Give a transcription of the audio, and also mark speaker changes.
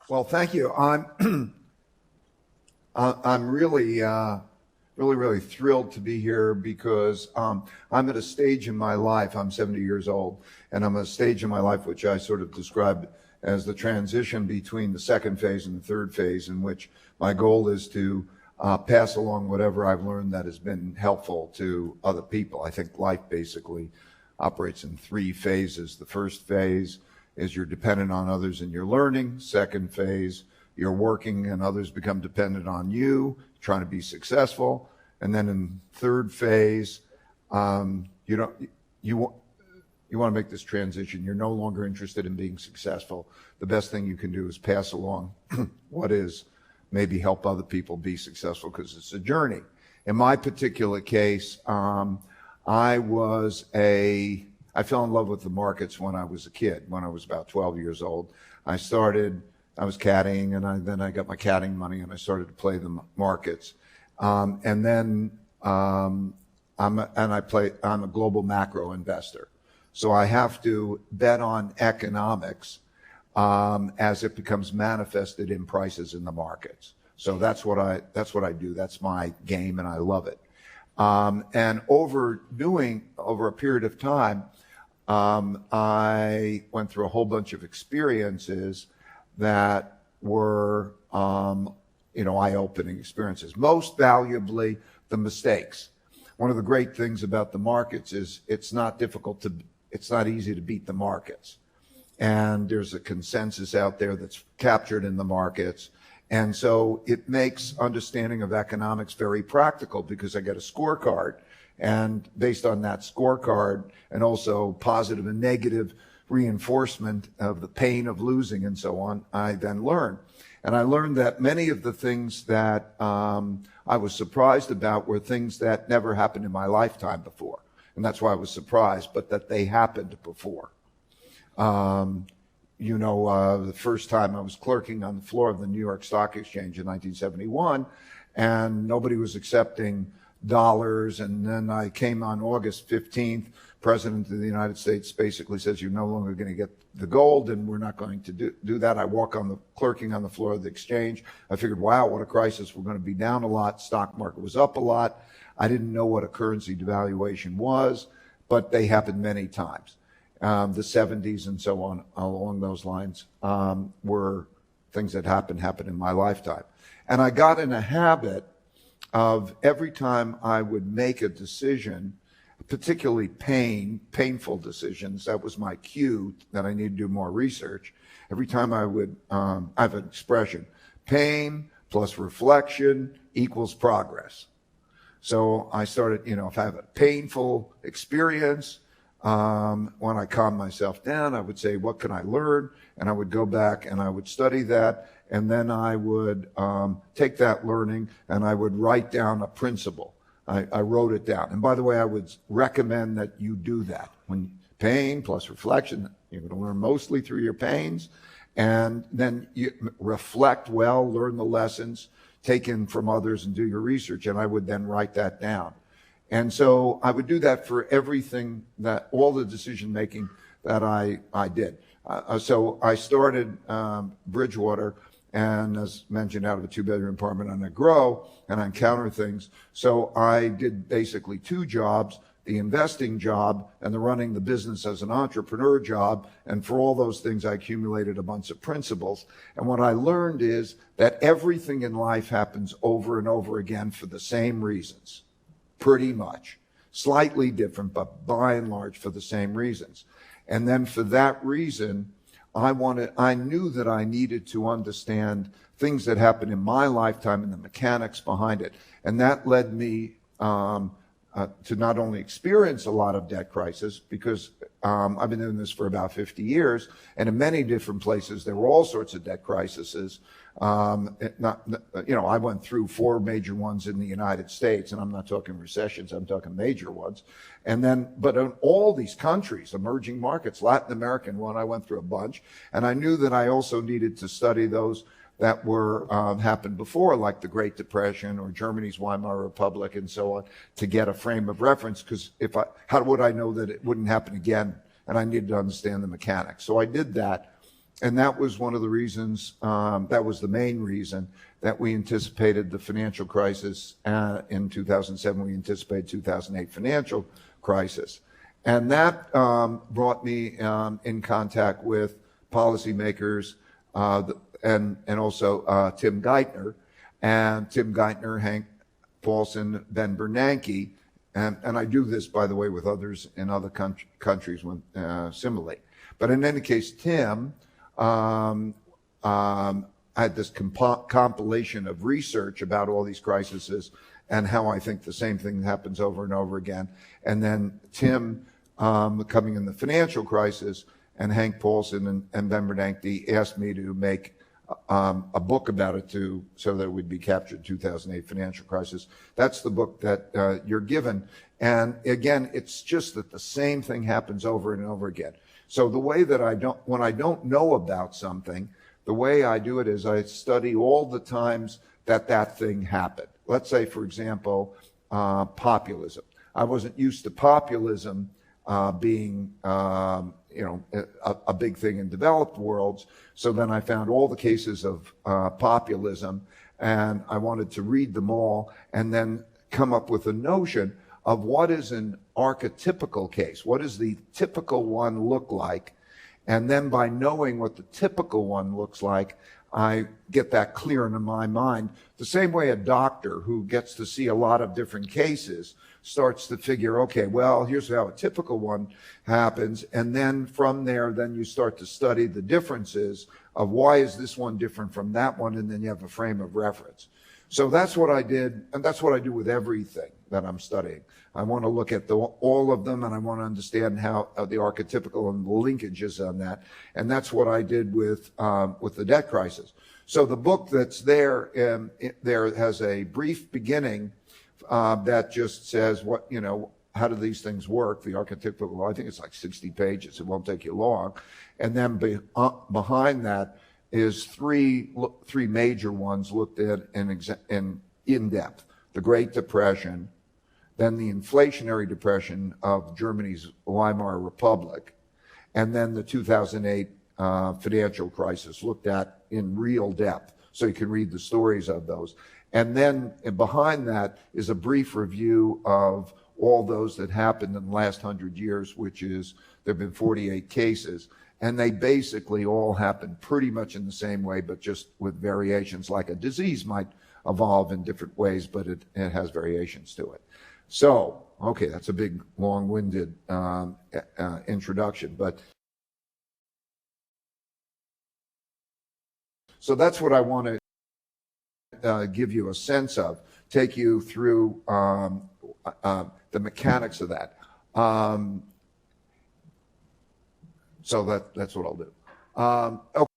Speaker 1: Well, thank you. I'm really thrilled to be here because I'm at a stage in my life. I'm 70 years old, and I'm at a stage in my life which I sort of described as the transition between the second phase and the third phase, in which my goal is to pass along whatever I've learned that has been helpful to other people. I think life basically operates in three phases. The first phase is you're dependent on others and you're learning. Second phase, you're working and others become dependent on you, trying to be successful. And then in third phase, you want to make this transition. You're no longer interested in being successful. The best thing you can do is pass along what is, maybe help other people be successful, because it's a journey. In my particular case, I fell in love with the markets when I was a kid, when I was about 12 years old. I was caddying, and then I got my caddying money, and I started to play the markets. I'm a global macro investor. So I have to bet on economics as it becomes manifested in prices in the markets. So that's what I do. That's my game, and I love it. And over a period of time, I went through a whole bunch of experiences that were, eye-opening experiences. Most valuably, the mistakes. One of the great things about the markets is it's not easy to beat the markets. And there's a consensus out there that's captured in the markets. And so it makes understanding of economics very practical, because I get a scorecard. And based on that scorecard, and also positive and negative reinforcement of the pain of losing and so on, I then learn. And I learned that many of the things that I was surprised about were things that never happened in my lifetime before. And that's why I was surprised, but that they happened before. The first time I was clerking on the floor of the New York Stock Exchange in 1971, and nobody was accepting dollars. And then I came on August 15th, President of the United States basically says, you're no longer going to get the gold, and we're not going to do that. I walk clerking on the floor of the exchange. I figured, wow, what a crisis. We're going to be down a lot. Stock market was up a lot. I didn't know what a currency devaluation was, but they happened many times. The 70s and so on, along those lines, were things that happened in my lifetime. And I got in a habit of, every time I would make a decision, particularly painful decisions, that was my cue that I need to do more research. Every time I would, I have an expression, pain plus reflection equals progress. So I started, if I have a painful experience, when I calm myself down, I would say, what can I learn? And I would go back and I would study that. And then I would take that learning and I would write down a principle. I wrote it down. And by the way, I would recommend that you do that. When pain plus reflection, you're going to learn mostly through your pains. And then you reflect well, learn the lessons, take in from others and do your research. And I would then write that down. And so I would do that for everything, all the decision making that I did. So I started Bridgewater, and as mentioned, out of a 2-bedroom apartment, and I grow and I encounter things. So I did basically 2 jobs, the investing job and the running the business as an entrepreneur job. And for all those things, I accumulated a bunch of principles. And what I learned is that everything in life happens over and over again for the same reasons. Pretty much. Slightly different, but by and large for the same reasons. And then for that reason, I knew that I needed to understand things that happened in my lifetime and the mechanics behind it. And that led me to not only experience a lot of debt crisis, because I've been doing this for about 50 years, and in many different places there were all sorts of debt crises. I went through 4 major ones in the United States, and I'm not talking recessions, I'm talking major ones. But in all these countries, emerging markets, Latin American one, I went through a bunch, and I knew that I also needed to study those that were happened before, like the Great Depression or Germany's Weimar Republic and so on, to get a frame of reference. Because how would I know that it wouldn't happen again? And I needed to understand the mechanics. So I did that. And that was one of the reasons, that was the main reason that we anticipated the financial crisis in 2007. We anticipated 2008 financial crisis. And that brought me in contact with policymakers and also Tim Geithner. And Tim Geithner, Hank Paulson, Ben Bernanke, and I do this, by the way, with others in other countries similarly. But in any case, Tim had this compilation of research about all these crises and how I think the same thing happens over and over again. And then Tim, coming in the financial crisis, and Hank Paulson and Ben Bernanke asked me to make a book about it so that it would be captured 2008 financial crisis. That's the book that you're given. And again, it's just that the same thing happens over and over again. So the way that when I don't know about something, the way I do it is I study all the times that thing happened. Let's say, for example, populism. I wasn't used to populism being a big thing in developed worlds. So then I found all the cases of populism, and I wanted to read them all and then come up with a notion of what is an archetypical case. What does the typical one look like? And then by knowing what the typical one looks like, I get that clear in my mind. The same way a doctor who gets to see a lot of different cases starts to figure, okay, well, here's how a typical one happens. And then from there, then you start to study the differences of why is this one different from that one, and then you have a frame of reference. So that's what I did, and that's what I do with everything that I'm studying. I want to look at all of them, and I want to understand how the archetypical and the linkages on that. And that's what I did with the debt crisis. So the book that's there, there has a brief beginning that just says how do these things work, the archetypical. I think it's like 60 pages. It won't take you long. And then behind that is three major ones looked at in depth: the Great Depression, then the inflationary depression of Germany's Weimar Republic, and then the 2008 financial crisis looked at in real depth. So you can read the stories of those. And then behind that is a brief review of all those that happened in the last 100 years, which is there have been 48 cases. And they basically all happen pretty much in the same way, but just with variations. Like a disease might evolve in different ways, but it has variations to it. So, okay, that's a big, long-winded introduction. But so that's what I want to give you a sense of, take you through the mechanics of that. So that's what I'll do. Okay.